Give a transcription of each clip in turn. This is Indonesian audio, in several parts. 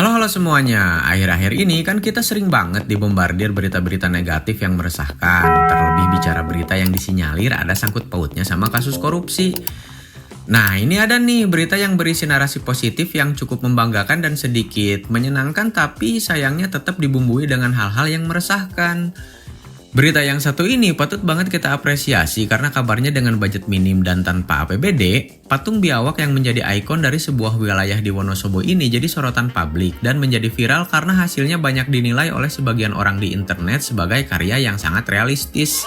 Halo semuanya, akhir-akhir ini kan kita sering banget dibombardir berita-berita negatif yang meresahkan. Terlebih bicara berita yang disinyalir ada sangkut pautnya sama kasus korupsi. Nah ini ada nih berita yang berisi narasi positif yang cukup membanggakan dan sedikit menyenangkan, tapi sayangnya tetap dibumbui dengan hal-hal yang meresahkan. Berita yang satu ini patut banget kita apresiasi karena kabarnya dengan budget minim dan tanpa APBD, patung biawak yang menjadi ikon dari sebuah wilayah di Wonosobo ini jadi sorotan publik dan menjadi viral karena hasilnya banyak dinilai oleh sebagian orang di internet sebagai karya yang sangat realistis.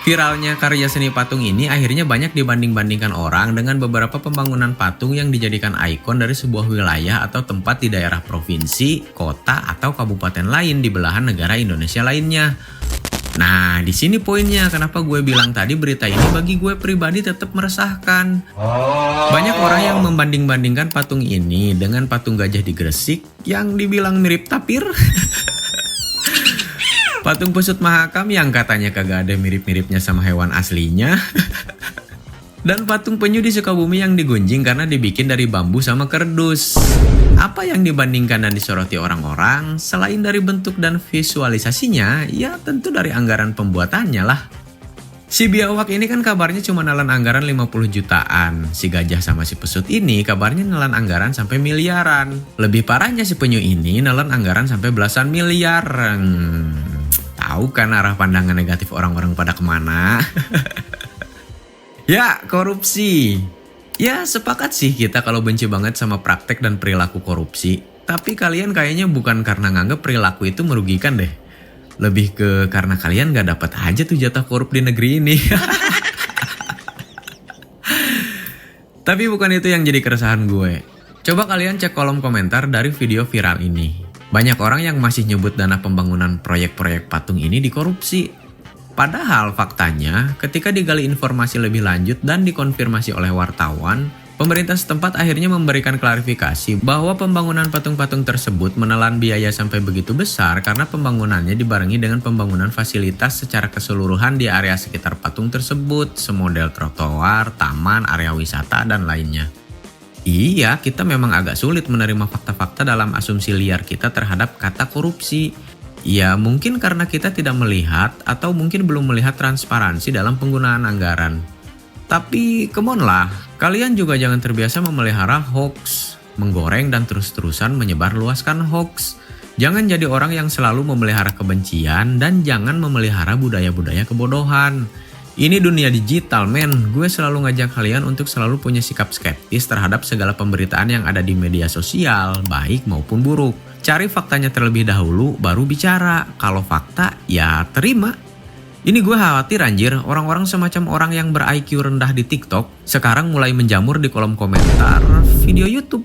Viralnya karya seni patung ini akhirnya banyak dibanding-bandingkan orang dengan beberapa pembangunan patung yang dijadikan ikon dari sebuah wilayah atau tempat di daerah provinsi, kota, atau kabupaten lain di belahan negara Indonesia lainnya. Nah, di sini poinnya kenapa gue bilang tadi berita ini bagi gue pribadi tetap meresahkan. Banyak orang yang membanding-bandingkan patung ini dengan patung gajah di Gresik yang dibilang mirip tapir. Patung pesut Mahakam yang katanya kagak ada mirip-miripnya sama hewan aslinya. Dan patung penyu di Sukabumi yang digunjing karena dibikin dari bambu sama kerdus. Apa yang dibandingkan dan disoroti orang-orang selain dari bentuk dan visualisasinya, ya tentu dari anggaran pembuatannya lah. Si biawak ini kan kabarnya cuma nelan anggaran 50 jutaan. Si gajah sama si pesut ini kabarnya nelan anggaran sampai miliaran. Lebih parahnya si penyu ini nelan anggaran sampai belasan miliar. Tahu kan arah pandangan negatif orang-orang pada kemana? Ya, korupsi. Ya, sepakat sih kita kalau benci banget sama praktek dan perilaku korupsi. Tapi kalian kayaknya bukan karena nganggep perilaku itu merugikan deh. Lebih ke karena kalian gak dapat aja tuh jatah korup di negeri ini. Tapi bukan itu yang jadi keresahan gue. Coba kalian cek kolom komentar dari video viral ini. Banyak orang yang masih nyebut dana pembangunan proyek-proyek patung ini dikorupsi. Padahal faktanya, ketika digali informasi lebih lanjut dan dikonfirmasi oleh wartawan, pemerintah setempat akhirnya memberikan klarifikasi bahwa pembangunan patung-patung tersebut menelan biaya sampai begitu besar karena pembangunannya dibarengi dengan pembangunan fasilitas secara keseluruhan di area sekitar patung tersebut, semodel trotoar, taman, area wisata, dan lainnya. Iya, kita memang agak sulit menerima fakta-fakta dalam asumsi liar kita terhadap kata korupsi. Ya mungkin karena kita tidak melihat atau mungkin belum melihat transparansi dalam penggunaan anggaran. Tapi come on lah, kalian juga jangan terbiasa memelihara hoax, menggoreng dan terus-terusan menyebarluaskan hoax. Jangan jadi orang yang selalu memelihara kebencian dan jangan memelihara budaya-budaya kebodohan. Ini dunia digital men, gue selalu ngajak kalian untuk selalu punya sikap skeptis terhadap segala pemberitaan yang ada di media sosial, baik maupun buruk. Cari faktanya terlebih dahulu, baru bicara. Kalau fakta, ya terima. Ini gue khawatir anjir, orang-orang semacam orang yang ber-IQ rendah di TikTok, sekarang mulai menjamur di kolom komentar video YouTube.